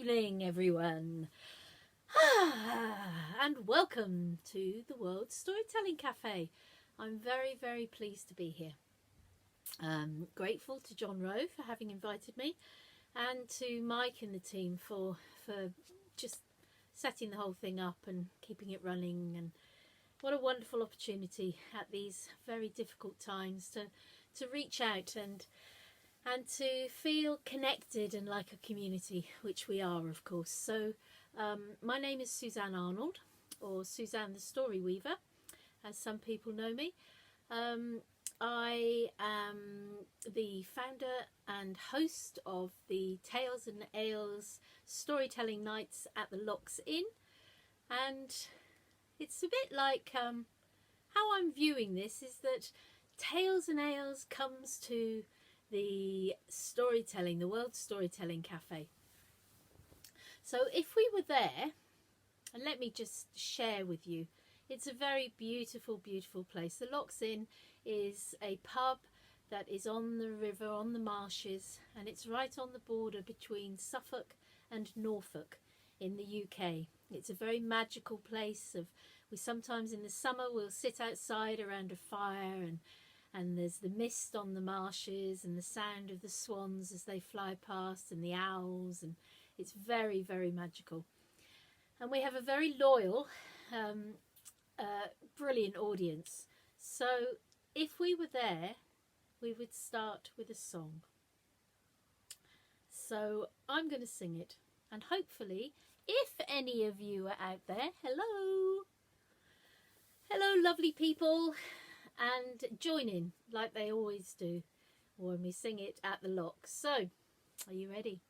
evening, everyone, and welcome to the World Storytelling Cafe. I'm very, very pleased to be here. Grateful to John Rowe for having invited me, and to Mike and the team for just setting the whole thing up and keeping it running. And what a wonderful opportunity at these very difficult times to reach out and to feel connected and like a community, which we are, of course. So my name is Suzanne Arnold, or Suzanne the Storyweaver, as some people know me. I am the founder and host of the Tales and Ales storytelling nights at the Locks Inn, and it's a bit like how I'm viewing this is that Tales and Ales comes to the storytelling, the World Storytelling Cafe. So if we were there, and let me just share with you, it's a very beautiful, beautiful place. The Locks Inn is a pub that is on the river, on the marshes, and it's right on the border between Suffolk and Norfolk in the UK. It's a very magical place. We sometimes in the summer we'll sit outside around a fire, and there's the mist on the marshes and the sound of the swans as they fly past and the owls, and it's very, very magical. And we have a very loyal, brilliant audience. So if we were there, we would start with a song. So I'm going to sing it, and hopefully, if any of you are out there, hello lovely people, and join in like they always do when we sing it at the Locks. So, are you ready?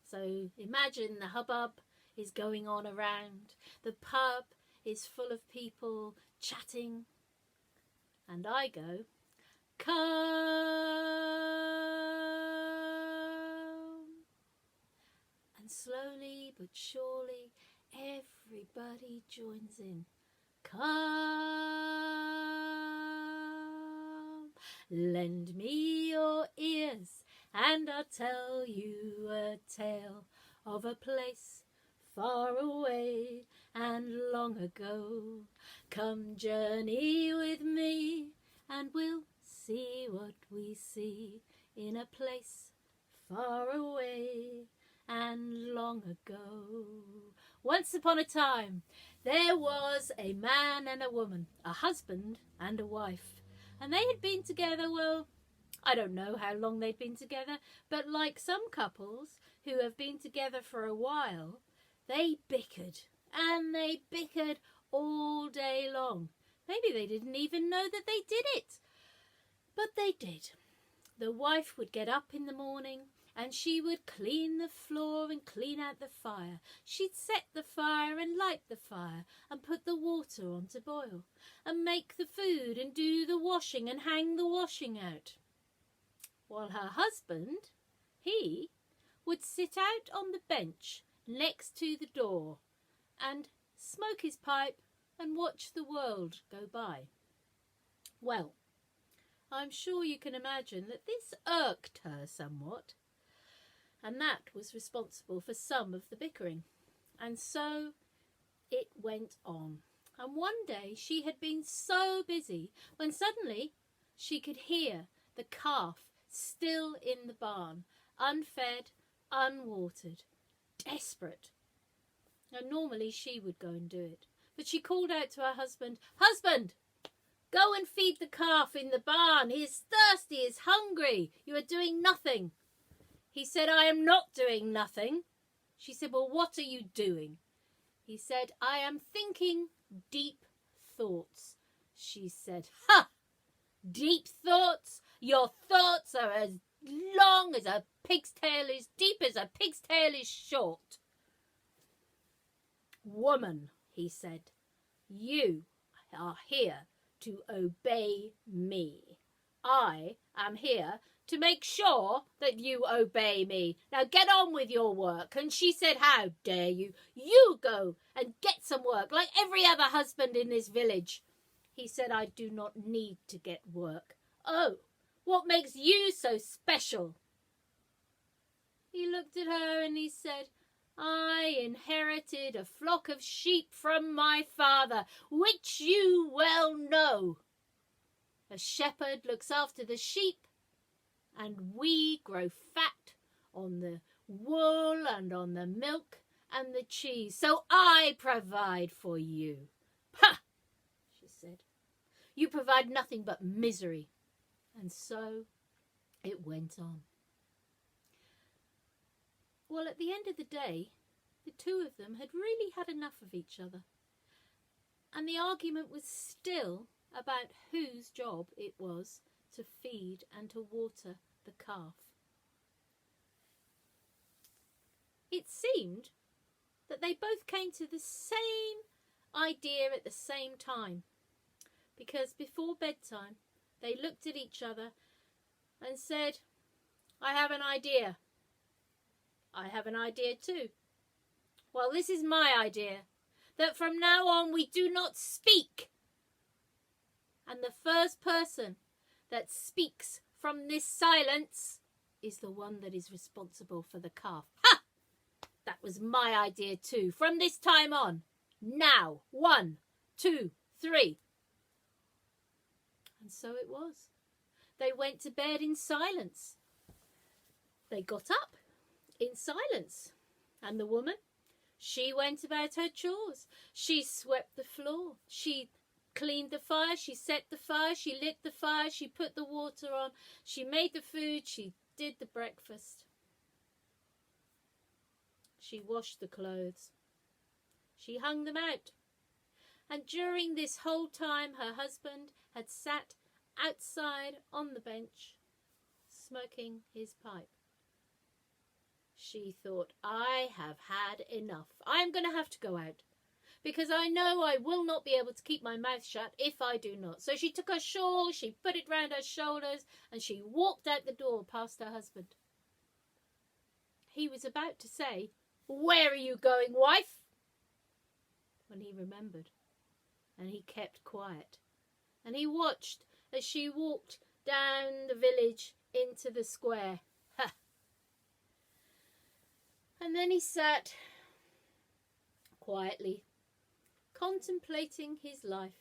So imagine the hubbub is going on around, the pub is full of people chatting, and I go, come, and slowly but surely everybody joins in. Come, lend me your ears, and I'll tell you a tale of a place far away and long ago. Come journey with me, and we'll see what we see in a place far away and long ago. Once upon a time, there was a man and a woman, a husband and a wife, and they had been together, well, I don't know how long they'd been together, but like some couples who have been together for a while, they bickered, and they bickered all day long. Maybe they didn't even know that they did it, but they did. The wife would get up in the morning, and she would clean the floor and clean out the fire. She'd set the fire and light the fire and put the water on to boil and make the food and do the washing and hang the washing out. While her husband, he would sit out on the bench next to the door and smoke his pipe and watch the world go by. Well, I'm sure you can imagine that this irked her somewhat, and that was responsible for some of the bickering. And so it went on. And one day she had been so busy when suddenly she could hear the calf still in the barn, unfed, unwatered, desperate. Now normally she would go and do it, but she called out to her husband, "Husband, go and feed the calf in the barn. He is thirsty, he is hungry. You are doing nothing." He said, "I am not doing nothing." She said, "Well, what are you doing?" He said, "I am thinking deep thoughts." She said, "Ha! Deep thoughts? Your thoughts are as long as a pig's tail is deep as a pig's tail is short." "Woman," he said, "you are here to obey me. I am here to make sure that you obey me. Now get on with your work." And she said, "How dare you? You go and get some work like every other husband in this village." He said, "I do not need to get work." "Oh, what makes you so special?" He looked at her and he said, I inherited a flock of sheep from my father, which you well know. A shepherd looks after the sheep, and we grow fat on the wool and on the milk and the cheese, so I provide for you. Ha! She said. You provide nothing but misery. And so it went on. Well, at the end of the day, the two of them had really had enough of each other. And the argument was still about whose job it was to feed and to water the calf. It seemed that they both came to the same idea at the same time, because before bedtime they looked at each other and said, I have an idea. I have an idea too. Well, this is my idea, that from now on we do not speak. And the first person that speaks from this silence is the one that is responsible for the calf. Ha! That was my idea too. From this time on. Now. 1, 2, 3. And so it was. They went to bed in silence. They got up in silence. And the woman, she went about her chores. She swept the floor. She cleaned the fire. She set the fire. She lit the fire. She put the water on. She made the food. She did the breakfast. She washed the clothes. She hung them out. And during this whole time, her husband had sat outside on the bench, smoking his pipe. She thought, I have had enough. I'm going to have to go out, because I know I will not be able to keep my mouth shut if I do not. So she took her shawl, she put it round her shoulders, and she walked out the door past her husband. He was about to say, Where are you going, wife? When he remembered, and he kept quiet, and he watched as she walked down the village into the square. Ha! And then he sat quietly, contemplating his life,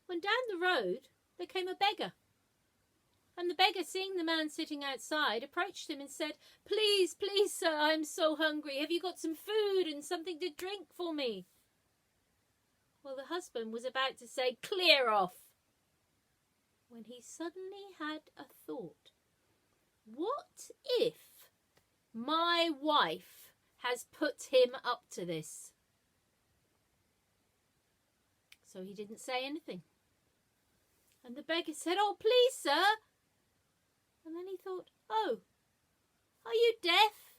when down the road there came a beggar. And the beggar, seeing the man sitting outside, approached him and said, Please, please, sir, I'm so hungry. Have you got some food and something to drink for me? Well, the husband was about to say, Clear off, when he suddenly had a thought. What if my wife has put him up to this? So he didn't say anything. And the beggar said, Oh, please, sir. And then he thought, Oh, are you deaf?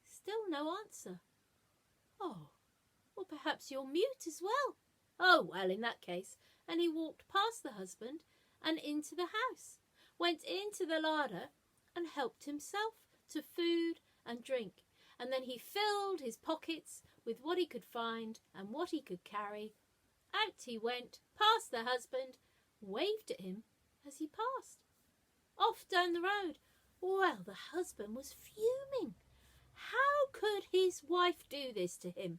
Still no answer. Oh, well, perhaps you're mute as well. Oh, well, in that case. And he walked past the husband and into the house, went into the larder and helped himself to food and drink. And then he filled his pockets with what he could find and what he could carry. Out he went, past the husband, waved at him as he passed. Off down the road. Well, the husband was fuming. How could his wife do this to him?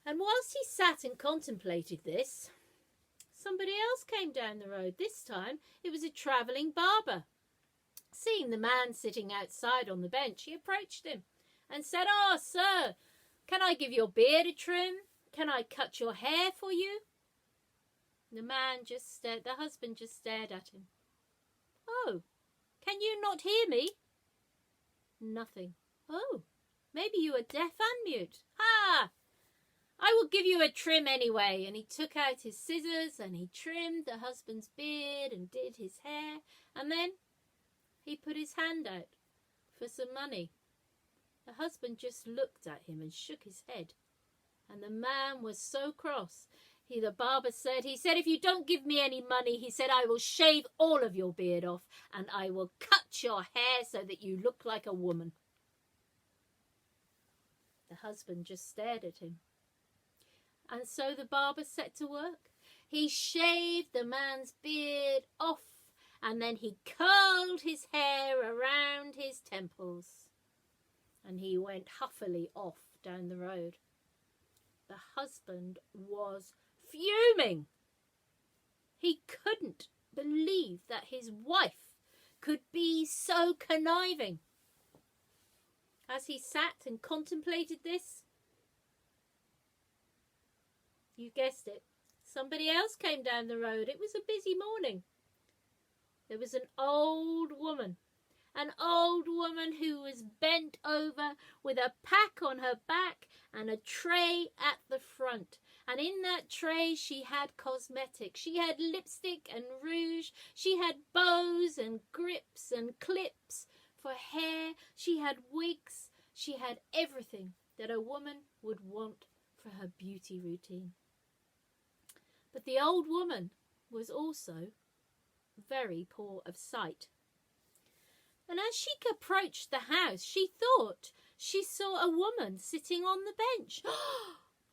And whilst he sat and contemplated this, somebody else came down the road. This time it was a travelling barber. Seeing the man sitting outside on the bench, he approached him and said, Oh, sir, can I give your beard a trim? Can I cut your hair for you? The husband just stared at him. Oh, can you not hear me? Nothing. Oh, maybe you are deaf and mute. Ha! I will give you a trim anyway. And he took out his scissors and he trimmed the husband's beard and did his hair. And then he put his hand out for some money. The husband just looked at him and shook his head. And the man was so cross. The barber said, if you don't give me any money, he said, I will shave all of your beard off and I will cut your hair so that you look like a woman. The husband just stared at him. And so the barber set to work. He shaved the man's beard off and then he curled his hair around his temples. went huffily off down the road. The husband was fuming. He couldn't believe that his wife could be so conniving. As he sat and contemplated this, you guessed it, somebody else came down the road. It was a busy morning. There was an old woman who was bent over with a pack on her back and a tray at the front. And in that tray she had cosmetics. She had lipstick and rouge. She had bows and grips and clips for hair. She had wigs. She had everything that a woman would want for her beauty routine. But the old woman was also very poor of sight. And as she approached the house, she thought she saw a woman sitting on the bench.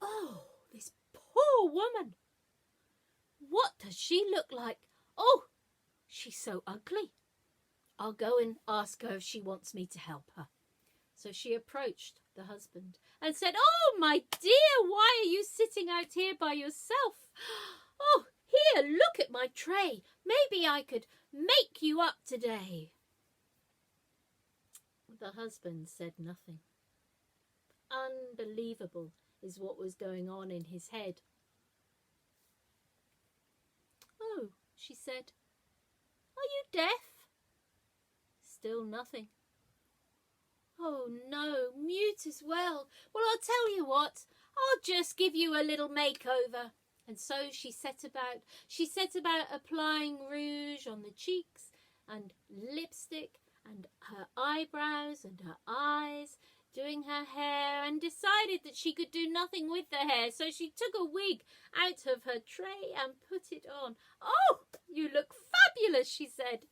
Oh, this poor woman! What does she look like? Oh, she's so ugly. I'll go and ask her if she wants me to help her. So she approached the husband and said, "Oh, my dear, why are you sitting out here by yourself? Oh, here, look at my tray. Maybe I could make you up today." The husband said nothing. Unbelievable is what was going on in his head. "Oh," she said, "are you deaf?" Still nothing. "Oh no, mute as well. Well, I'll tell you what, I'll just give you a little makeover." And so she set about applying rouge on the cheeks and lipstick and her eyebrows and her eyes, doing her hair, and decided that she could do nothing with the hair. So she took a wig out of her tray and put it on. "Oh, you look fabulous," she said.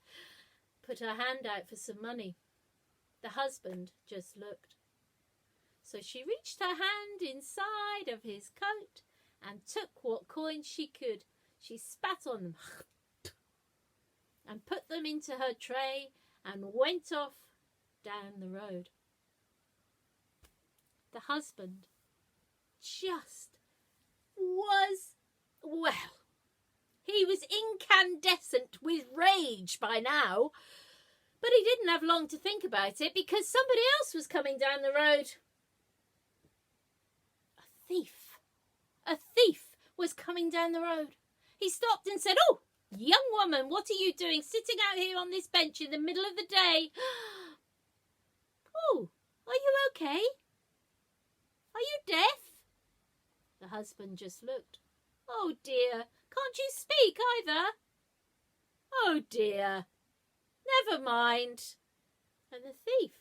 Put her hand out for some money. The husband just looked. So she reached her hand inside of his coat and took what coins she could. She spat on them and put them into her tray and went off down the road. The husband just was, well, he was incandescent with rage by now. But he didn't have long to think about it, because somebody else was coming down the road. A thief was coming down the road. He stopped and said, "Oh, young woman, what are you doing sitting out here on this bench in the middle of the day? Oh, are you okay? Are you deaf?" The husband just looked. "Oh dear, can't you speak either? Oh dear. Never mind." And the thief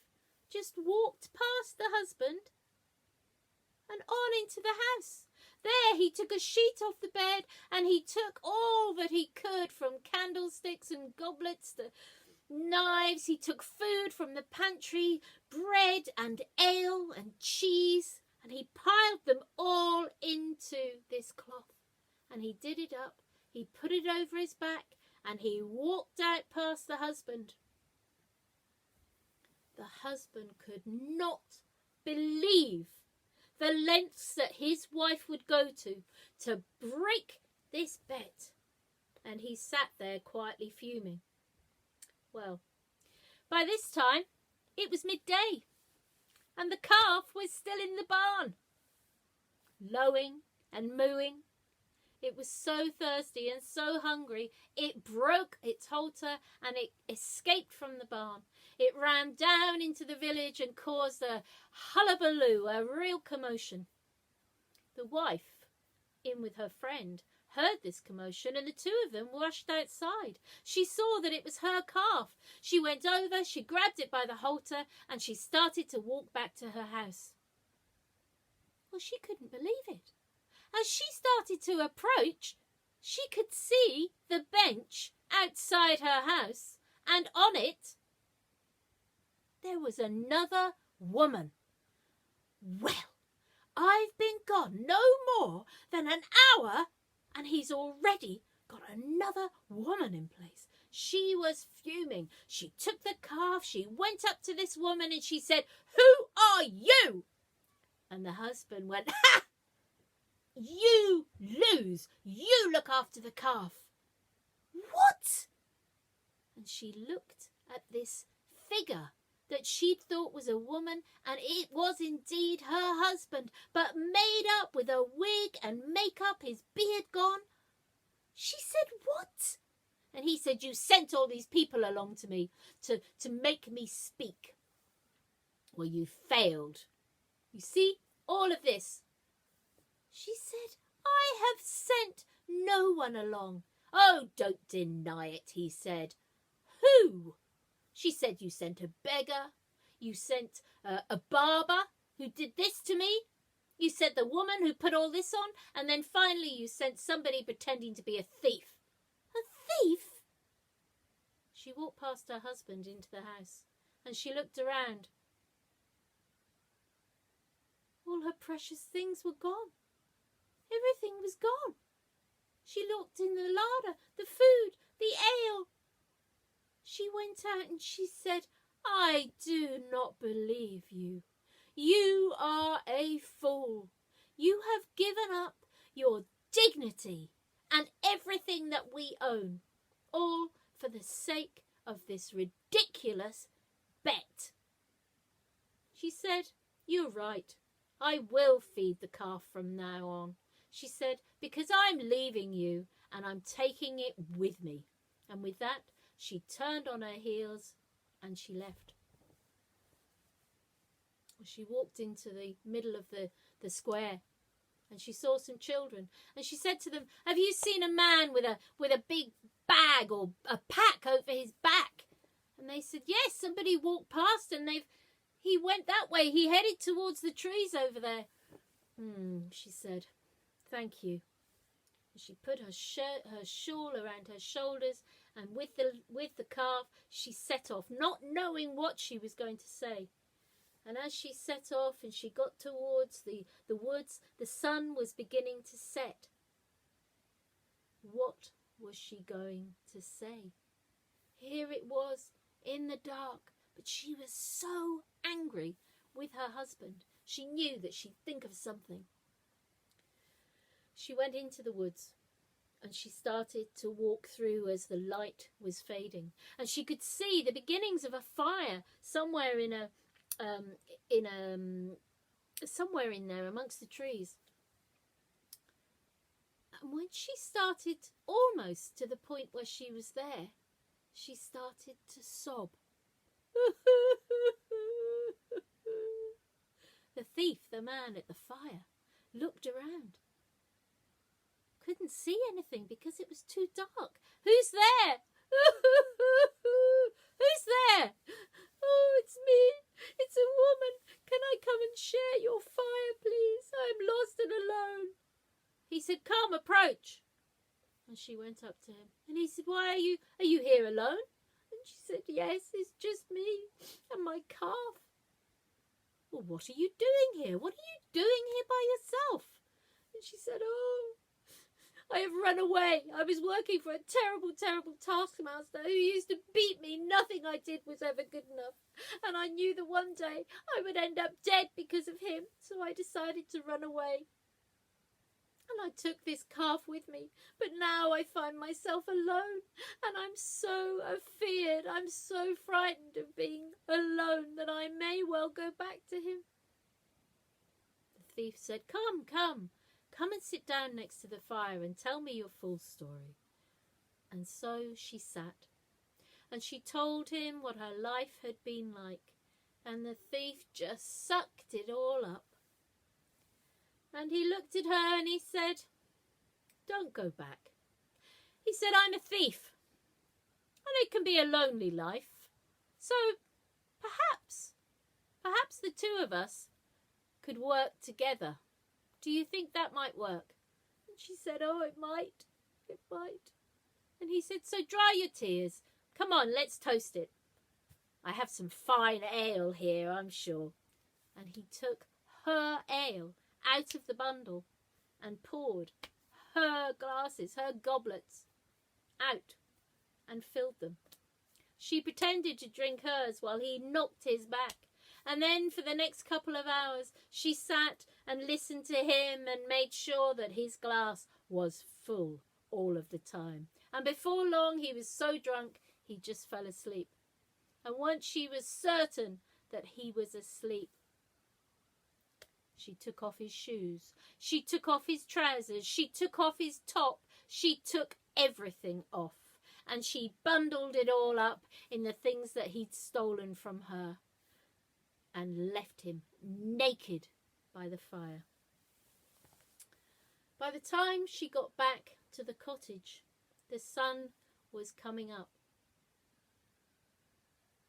just walked past the husband and on into the house. There he took a sheet off the bed, and he took all that he could, from candlesticks and goblets to knives. He took food from the pantry, bread and ale and cheese, and he piled them all into this cloth. And he did it up, he put it over his back, and he walked out past the husband. The husband could not believe the lengths that his wife would go to break this bet. And he sat there quietly fuming. Well, by this time it was midday, and the calf was still in the barn, lowing and mooing. It was so thirsty and so hungry, it broke its halter and it escaped from the barn. It ran down into the village and caused a hullabaloo, a real commotion. The wife, in with her friend, heard this commotion, and the two of them rushed outside. She saw that it was her calf. She went over, she grabbed it by the halter, and she started to walk back to her house. Well, she couldn't believe it. As she started to approach, she could see the bench outside her house, and on it there was another woman. Well, I've been gone no more than an hour, and he's already got another woman in place. She was fuming. She took the calf, she went up to this woman, and she said, "Who are you?" And the husband went, "Ha! You lose. You look after the calf." "What?" And she looked at this figure that she'd thought was a woman, and it was indeed her husband, but made up with a wig and makeup, his beard gone. She said, "What?" And he said, "You sent all these people along to me to make me speak. Well, you failed. You see, all of this." She said, "I have sent no one along." "Oh, don't deny it," he said. "Who?" She said, "You sent a beggar. You sent a barber who did this to me. You sent the woman who put all this on. And then finally you sent somebody pretending to be a thief." "A thief?" She walked past her husband into the house, and she looked around. All her precious things were gone. Everything was gone. She looked in the larder, the food, the ale. She went out and she said, "I do not believe you. You are a fool. You have given up your dignity and everything that we own, all for the sake of this ridiculous bet." She said, "You're right. I will feed the calf from now on." She said, "Because I'm leaving you and I'm taking it with me." And with that, she turned on her heels and she left. She walked into the middle of the square and she saw some children. And she said to them, "Have you seen a man with a big bag or a pack over his back?" And they said, "Yes, somebody walked past and he went that way. He headed towards the trees over there." She said, "Thank you." She put her shawl around her shoulders, and with the calf she set off, not knowing what she was going to say. And as she set off and she got towards the woods, the sun was beginning to set. What was she going to say? Here it was in the dark, but she was so angry with her husband. She knew that she'd think of something. She went into the woods and she started to walk through as the light was fading. And she could see the beginnings of a fire somewhere somewhere in there amongst the trees. And when she started almost to the point where she was there, she started to sob. The thief, the man at the fire, looked around. Couldn't see anything because it was too dark. "Who's there? Who's there?" "Oh, it's me. It's a woman. Can I come and share your fire, please? I'm lost and alone." He said, "Come, approach." And she went up to him. And he said, "Why are you here alone?" And she said, "Yes, it's just me and my calf." "Well, what are you doing here? What are you doing here by yourself?" And she said, "Oh, I have run away. I was working for a terrible, terrible taskmaster who used to beat me. Nothing I did was ever good enough. And I knew that one day I would end up dead because of him. So I decided to run away. And I took this calf with me. But now I find myself alone. And I'm so afeared. I'm so frightened of being alone that I may well go back to him." The thief said, "Come, come. Come and sit down next to the fire and tell me your full story." And so she sat, and she told him what her life had been like, and the thief just sucked it all up. And he looked at her and he said, "Don't go back." He said, "I'm a thief, and it can be a lonely life. So perhaps the two of us could work together. Do you think that might work?" And she said, "Oh, it might. And he said, "So dry your tears. Come on, let's toast it. I have some fine ale here, I'm sure." And he took her ale out of the bundle and poured her glasses, her goblets, out and filled them. She pretended to drink hers while he knocked his back. And then for the next couple of hours, she sat and listened to him and made sure that his glass was full all of the time. And before long, he was so drunk, he just fell asleep. And once she was certain that he was asleep, she took off his shoes. She took off his trousers. She took off his top. She took everything off. And she bundled it all up in the things that he'd stolen from her and left him naked by the fire. By the time she got back to the cottage, the sun was coming up.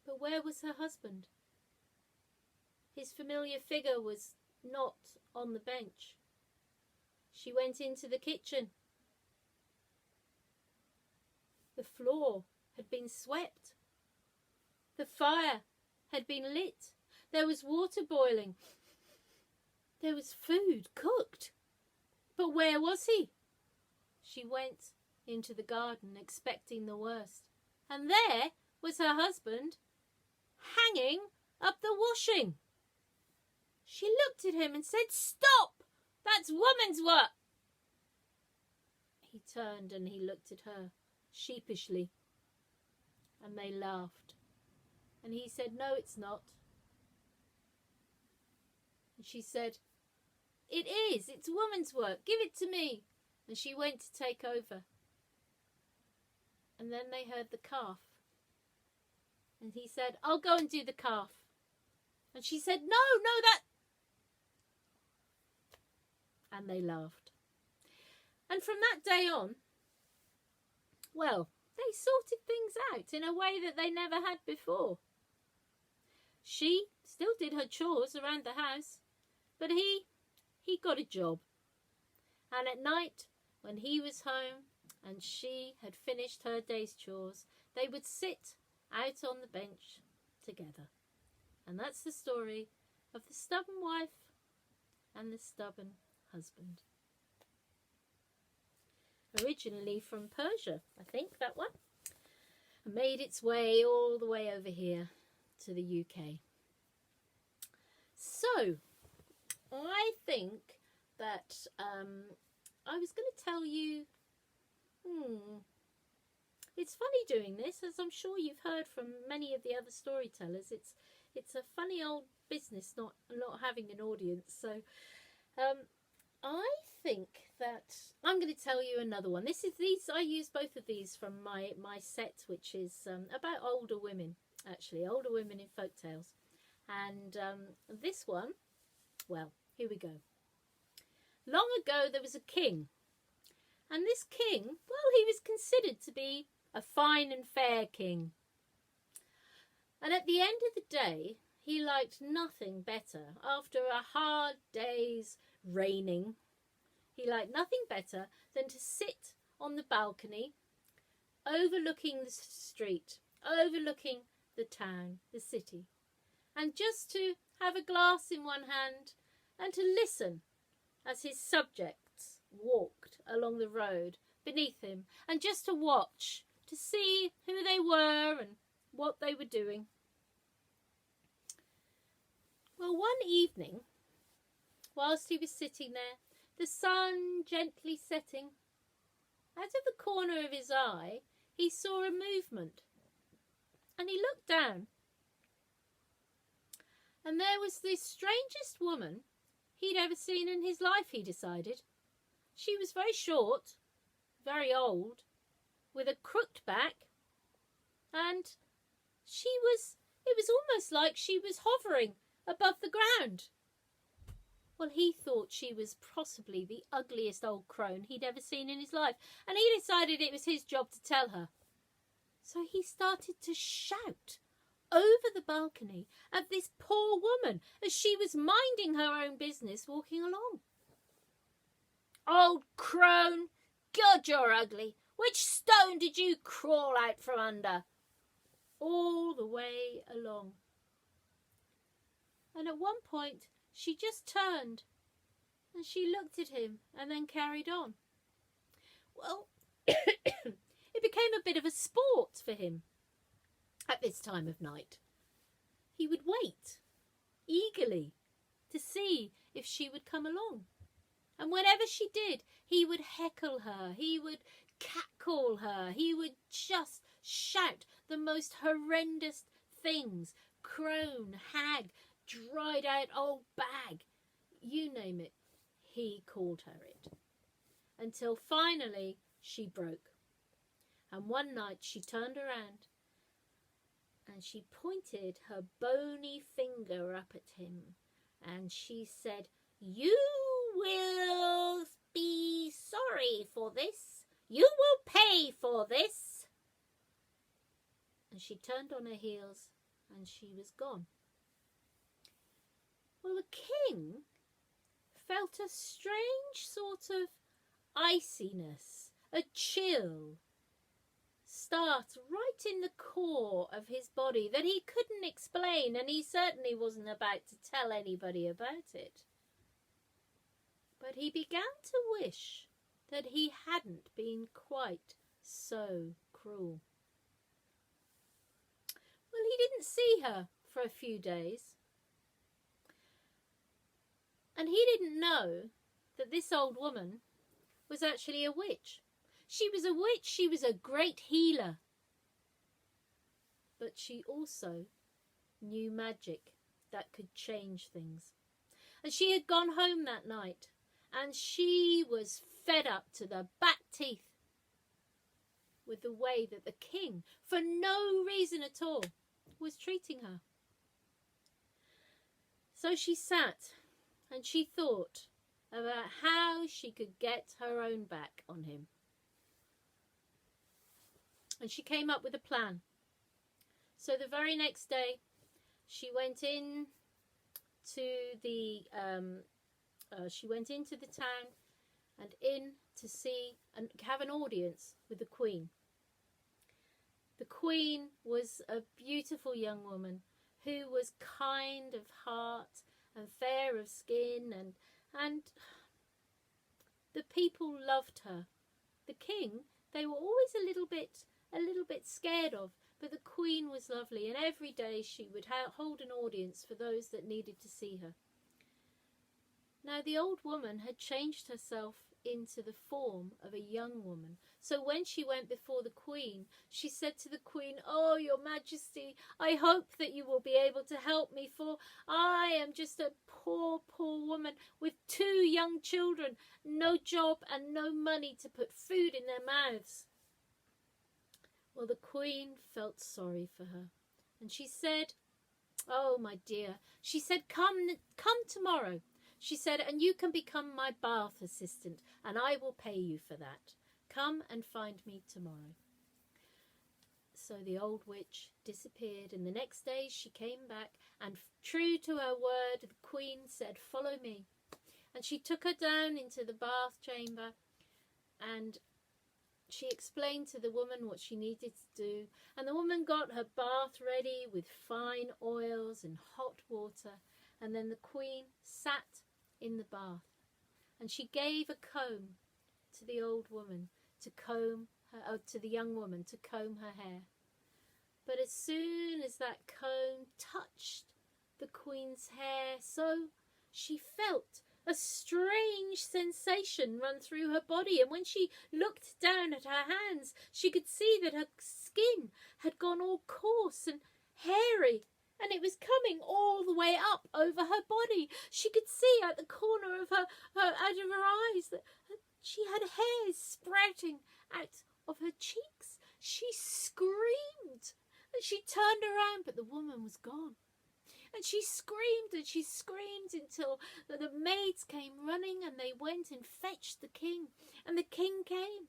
But where was her husband? His familiar figure was not on the bench. She went into the kitchen. The floor had been swept. The fire had been lit. There was water boiling. There was food cooked. But where was he? She went into the garden expecting the worst. And there was her husband hanging up the washing. She looked at him and said, "Stop! That's woman's work!" He turned and he looked at her sheepishly, and they laughed. And he said, "No, it's not." And she said, "It is. It's woman's work. Give it to me." And she went to take over. And then they heard the calf. And he said, "I'll go and do the calf." And she said, "No, that..." And they laughed. And from that day on, well, they sorted things out in a way that they never had before. She still did her chores around the house, but he got a job. And at night, when he was home and she had finished her day's chores, they would sit out on the bench together. And that's the story of the stubborn wife and the stubborn husband. Originally from Persia, I think, that one. Made its way all the way over here to the UK. So, I think that I was going to tell you, it's funny doing this, as I'm sure you've heard from many of the other storytellers. It's a funny old business not having an audience. So I think that I'm going to tell you another one. I use both of these from my set, which is about older women, actually, older women in folk tales. And this one, well, here we go. Long ago there was a king, and this king, well, he was considered to be a fine and fair king. And at the end of the day, he liked nothing better. After a hard day's reigning, he liked nothing better than to sit on the balcony, overlooking the street, overlooking the town, the city, and just to have a glass in one hand and to listen as his subjects walked along the road beneath him, and just to watch, to see who they were and what they were doing. Well, one evening, whilst he was sitting there, the sun gently setting, out of the corner of his eye, he saw a movement. And he looked down. And there was the strangest woman he'd ever seen in his life, he decided. She was very short, very old, with a crooked back, and it was almost like she was hovering above the ground. Well, he thought she was possibly the ugliest old crone he'd ever seen in his life, and he decided it was his job to tell her. So he started to shout over the balcony at this poor woman as she was minding her own business walking along. "Old crone, God, you're ugly. Which stone did you crawl out from under?" All the way along. And at one point, she just turned and she looked at him and then carried on. Well, it became a bit of a sport for him at this time of night. He would wait eagerly to see if she would come along. And whenever she did, he would heckle her, he would catcall her, he would just shout the most horrendous things. Crone, hag, dried out old bag, you name it, he called her it. Until finally she broke. And one night she turned around and she pointed her bony finger up at him and she said, "You will be sorry for this. You will pay for this." And she turned on her heels and she was gone. Well, the king felt a strange sort of iciness, a chill, start right in the core of his body that he couldn't explain, and he certainly wasn't about to tell anybody about it. But he began to wish that he hadn't been quite so cruel. Well, he didn't see her for a few days. And he didn't know that this old woman was actually a witch. She was a witch, she was a great healer. But she also knew magic that could change things. And she had gone home that night and she was fed up to the back teeth with the way that the king, for no reason at all, was treating her. So she sat and she thought about how she could get her own back on him. And she came up with a plan. So the very next day, she went in to the town and in to see and have an audience with the Queen. The Queen was a beautiful young woman who was kind of heart and fair of skin, and the people loved her. The king, they were always a little bit scared of, but the Queen was lovely, and every day she would hold an audience for those that needed to see her. Now the old woman had changed herself into the form of a young woman. So when she went before the Queen, she said to the Queen, "Oh, Your Majesty, I hope that you will be able to help me, for I am just a poor woman with 2 young children, no job and no money to put food in their mouths." Well, the Queen felt sorry for her, and she said, "Oh, my dear," she said, come tomorrow. She said, "and you can become my bath assistant, and I will pay you for that. Come and find me tomorrow." So the old witch disappeared, and the next day she came back, and true to her word, the Queen said, "Follow me." And she took her down into the bath chamber, and she explained to the woman what she needed to do, and the woman got her bath ready with fine oils and hot water, and then the Queen sat in the bath, and she gave a comb to the old woman to comb her, to the young woman to comb her hair. But as soon as that comb touched the Queen's hair, so she felt a strange sensation run through her body, and when she looked down at her hands, she could see that her skin had gone all coarse and hairy, and it was coming all the way up over her body. She could see at the corner of out of her eyes that she had hairs sprouting out of her cheeks. She screamed, and she turned around, but the woman was gone. And she screamed until the maids came running, and they went and fetched the king. And the king came.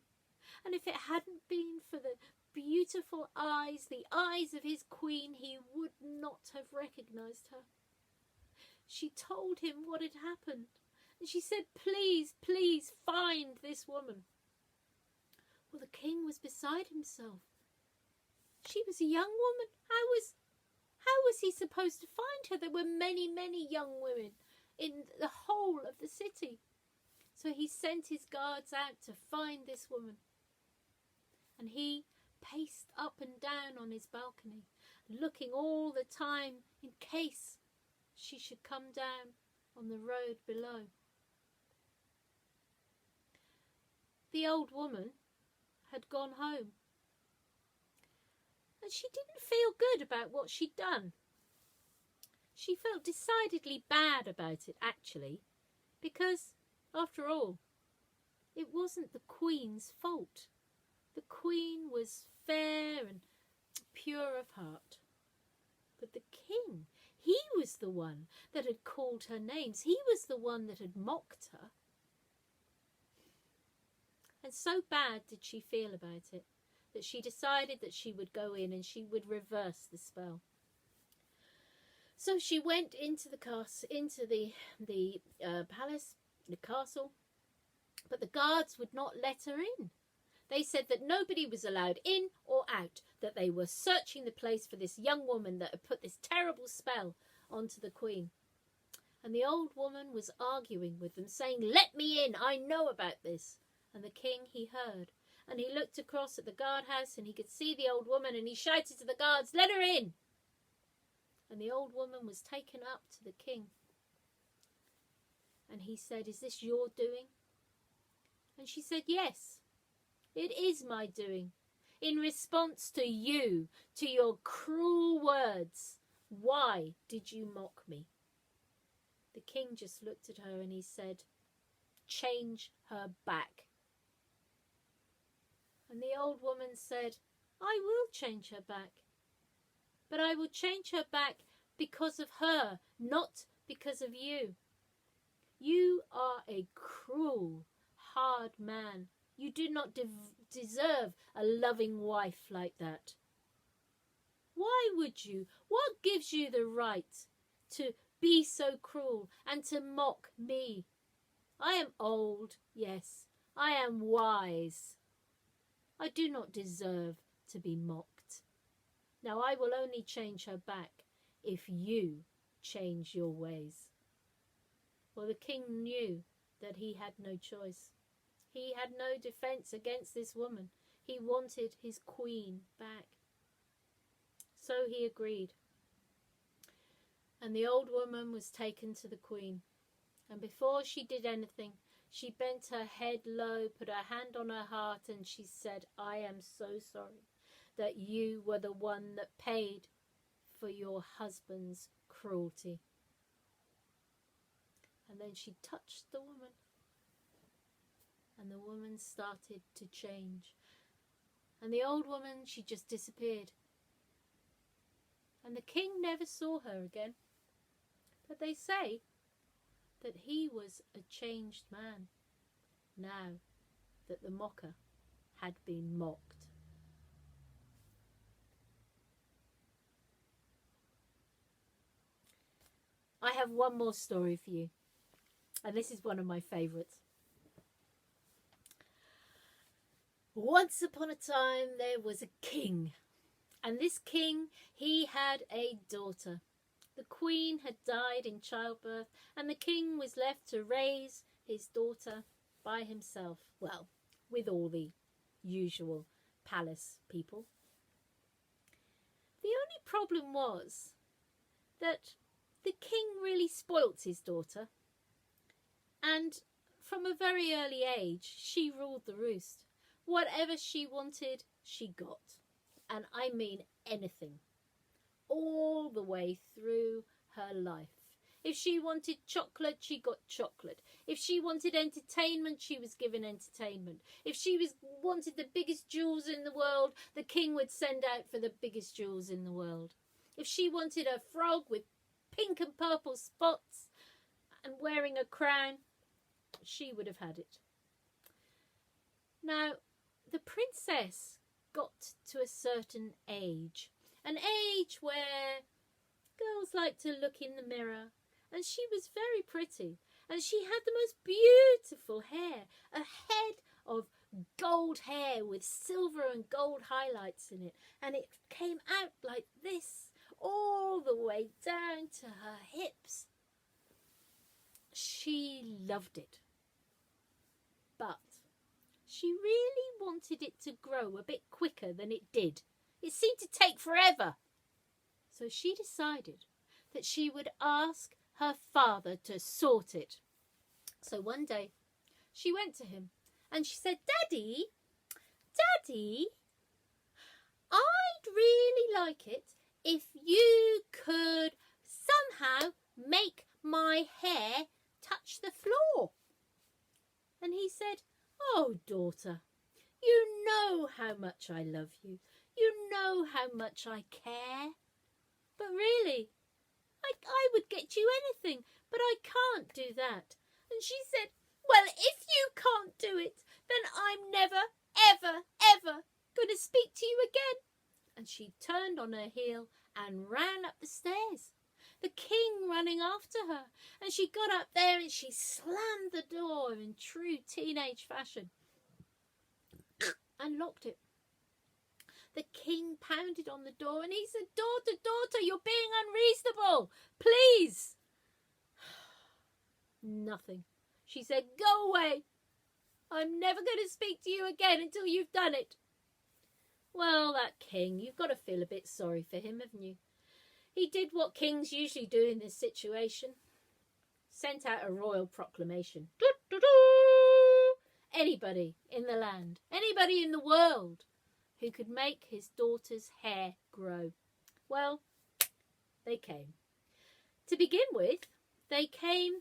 And if it hadn't been for the beautiful eyes, the eyes of his queen, he would not have recognized her. She told him what had happened. And she said, "Please, please find this woman." Well, the king was beside himself. She was a young woman. How was he supposed to find her? There were many, many young women in the whole of the city. So he sent his guards out to find this woman. And he paced up and down on his balcony, looking all the time in case she should come down on the road below. The old woman had gone home, and she didn't feel good about what she'd done. She felt decidedly bad about it, actually, because, after all, it wasn't the Queen's fault. The Queen was fair and pure of heart. But the King, he was the one that had called her names. He was the one that had mocked her. And so bad did she feel about it that she decided that she would go in and she would reverse the spell. So she went into the castle, into the palace, the castle, but the guards would not let her in. They said that nobody was allowed in or out, that they were searching the place for this young woman that had put this terrible spell onto the Queen. And the old woman was arguing with them, saying, "Let me in, I know about this." And the King, he heard, and he looked across at the guardhouse and he could see the old woman, and he shouted to the guards, "Let her in!" And the old woman was taken up to the King. And he said, "Is this your doing?" And she said, "Yes, it is my doing. In response to you, to your cruel words, why did you mock me?" The King just looked at her and he said, "Change her back." And the old woman said, "I will change her back. But I will change her back because of her, not because of you. You are a cruel, hard man. You do not deserve a loving wife like that. Why would you? What gives you the right to be so cruel and to mock me? I am old, yes, I am wise. I do not deserve to be mocked. Now I will only change her back if you change your ways." Well, the King knew that he had no choice. He had no defence against this woman. He wanted his Queen back. So he agreed. And the old woman was taken to the Queen. And before she did anything, she bent her head low, put her hand on her heart, and she said, "I am so sorry that you were the one that paid for your husband's cruelty." And then she touched the woman, and the woman started to change. And the old woman, she just disappeared. And the King never saw her again. But they say that he was a changed man, now that the mocker had been mocked. I have one more story for you, and this is one of my favourites. Once upon a time there was a king, and this king, he had a daughter. The Queen had died in childbirth, and the king was left to raise his daughter by himself, well, with all the usual palace people. The only problem was that the king really spoilt his daughter, and from a very early age she ruled the roost. Whatever she wanted, she got, and I mean anything, all the way through her life. If she wanted chocolate, she got chocolate. If she wanted entertainment, she was given entertainment. If she wanted the biggest jewels in the world, the king would send out for the biggest jewels in the world. If she wanted a frog with pink and purple spots and wearing a crown, she would have had it. Now, the princess got to a certain age, an age where girls like to look in the mirror, and she was very pretty, and she had the most beautiful hair, a head of gold hair with silver and gold highlights in it, and it came out like this, all the way down to her hips. She loved it, but she really wanted it to grow a bit quicker than it did. It seemed to take forever. So she decided that she would ask her father to sort it. So one day she went to him and she said, Daddy, I'd really like it if you could somehow make my hair touch the floor. And he said, oh, daughter, you know how much I love you. You know how much I care. But really, I would get you anything, but I can't do that. And she said, well, if you can't do it, then I'm never, ever, ever going to speak to you again. And she turned on her heel and ran up the stairs, the king running after her. And she got up there and she slammed the door in true teenage fashion and locked it. The king pounded on the door and he said, daughter, you're being unreasonable. Please. Nothing. She said, go away. I'm never going to speak to you again until you've done it. Well, that king, you've got to feel a bit sorry for him, haven't you? He did what kings usually do in this situation. Sent out a royal proclamation. Anybody in the land, anybody in the world who could make his daughter's hair grow. Well, they came. To begin with, they came,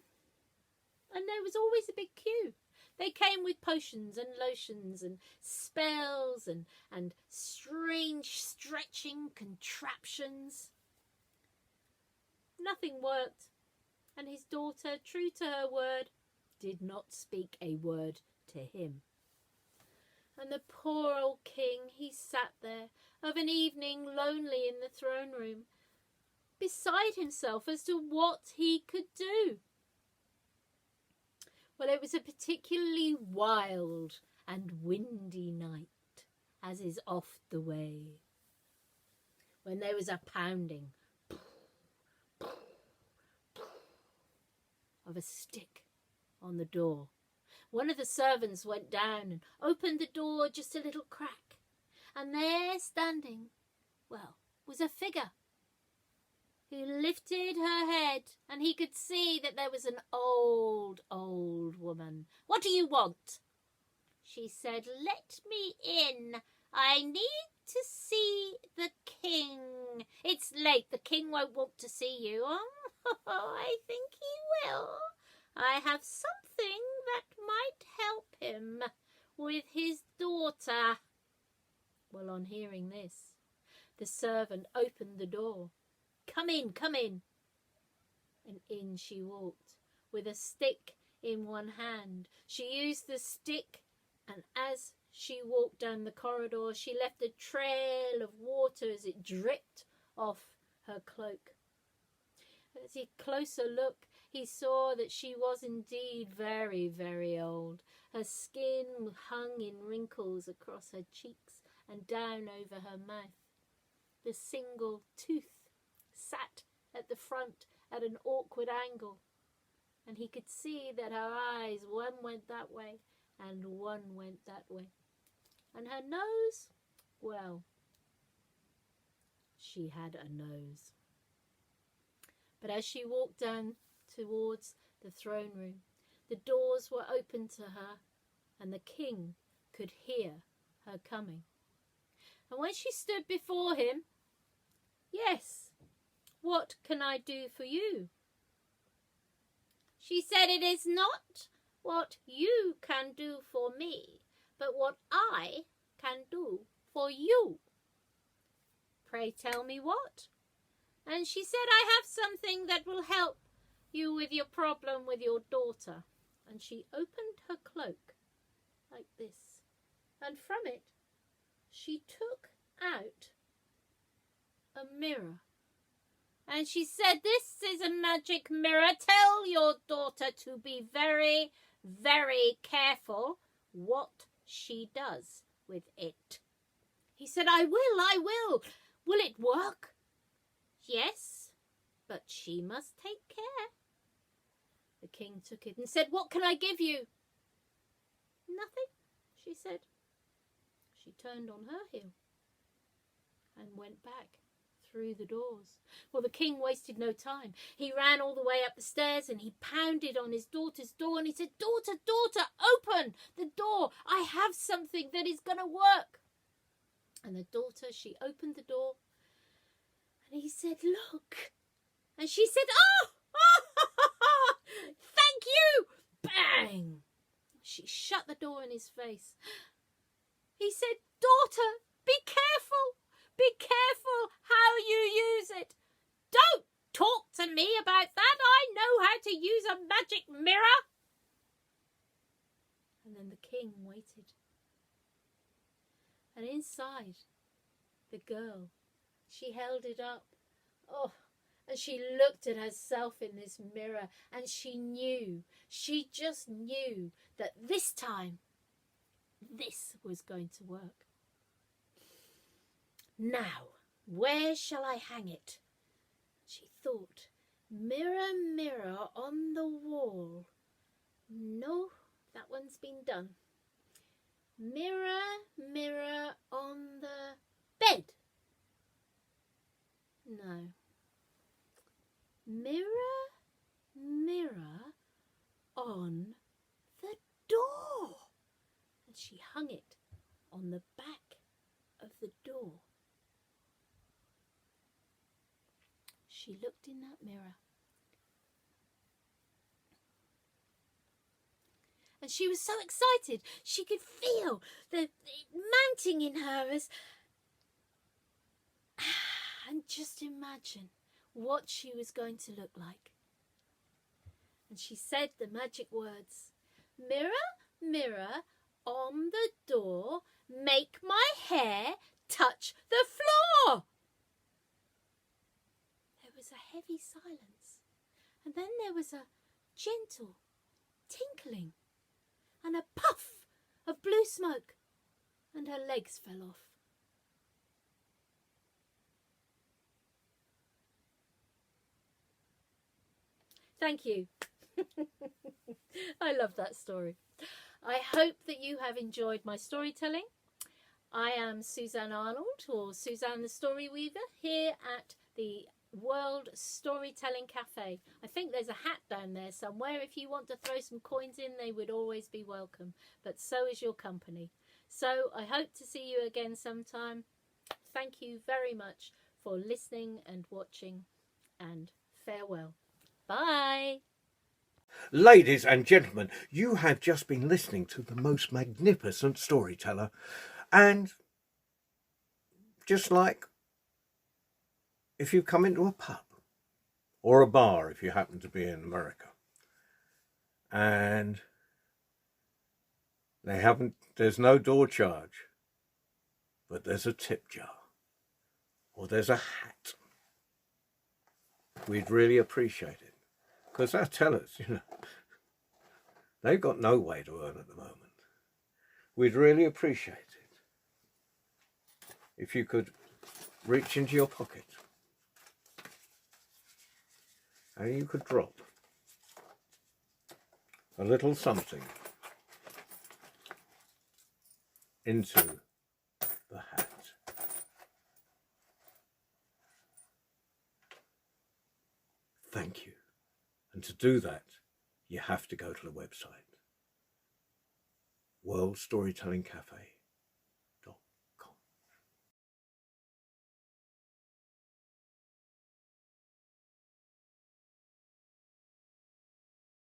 and there was always a big queue. They came with potions and lotions and spells and strange stretching contraptions. Nothing worked, and his daughter, true to her word, did not speak a word to him. And the poor old king, he sat there of an evening lonely in the throne room, beside himself as to what he could do. Well, it was a particularly wild and windy night, as is oft the way, when there was a pounding of a stick on the door. One of the servants went down and opened the door just a little crack, and there standing, well, was a figure who lifted her head, and he could see that there was an old woman. What do you want? She said, let me in. I need to see the king. It's late. The king won't want to see you. Oh, I think he will. I have something that might help him with his daughter. Well, on hearing this, the servant opened the door. Come in, come in. And in she walked, with a stick in one hand. She used the stick, and as she walked down the corridor, she left a trail of water as it dripped off her cloak. As he closer looked, he saw that she was indeed very, very old. Her skin hung in wrinkles across her cheeks and down over her mouth. The single tooth sat at the front at an awkward angle, and he could see that her eyes, one went that way and one went that way. And her nose, well, she had a nose. But as she walked down towards the throne room, the doors were open to her, and the king could hear her coming. And when she stood before him, yes, what can I do for you? She said, it is not what you can do for me, but what I can do for you. Pray tell me what? And she said, I have something that will help you with your problem with your daughter. And she opened her cloak like this, and from it she took out a mirror. And she said, this is a magic mirror. Tell your daughter to be very, very careful what she does with it. He said, I will. Will it work? Yes, but she must take care. The king took it and said, what can I give you? Nothing, she said. She turned on her heel and went back through the doors. Well, the king wasted no time. He ran all the way up the stairs and he pounded on his daughter's door and he said, "Daughter, daughter, open the door. I have something that is going to work." And the daughter, she opened the door and he said, "Look." And she said, "Oh, thank you." Bang! She shut the door in his face. He said, "Daughter, be careful. Be careful how you use it. Don't talk to me about that. I know how to use a magic mirror." And then the king waited. And inside, the girl, she held it up. Oh, and she looked at herself in this mirror and she just knew that this time, this was going to work. "Now, where shall I hang it?" She thought. Mirror, mirror on the wall. No, that one's been done. Mirror, mirror on the bed. No. Mirror, mirror on the door. And she hung it on the back of the door. She looked in that mirror. And she was so excited. She could feel it mounting in her as... And just imagine what she was going to look like. And she said the magic words, "Mirror, mirror on the door, make my hair touch the floor." There was a heavy silence, and then there was a gentle tinkling and a puff of blue smoke, and her legs fell off. Thank you. I love that story. I hope that you have enjoyed my storytelling. I am Suzanne Arnold, or Suzanne the Storyweaver, here at the World Storytelling Cafe. I think there's a hat down there somewhere. If you want to throw some coins in, they would always be welcome. But so is your company. So I hope to see you again sometime. Thank you very much for listening and watching, and farewell. Bye. Ladies and gentlemen, you have just been listening to the most magnificent storyteller, and just like if you come into a pub or a bar, if you happen to be in America, and there's no door charge, but there's a tip jar or there's a hat, we'd really appreciate it. Because our tellers, they've got no way to earn at the moment. We'd really appreciate it if you could reach into your pocket and you could drop a little something into the hat. Thank you. And to do that, you have to go to the website, World Storytelling Cafe.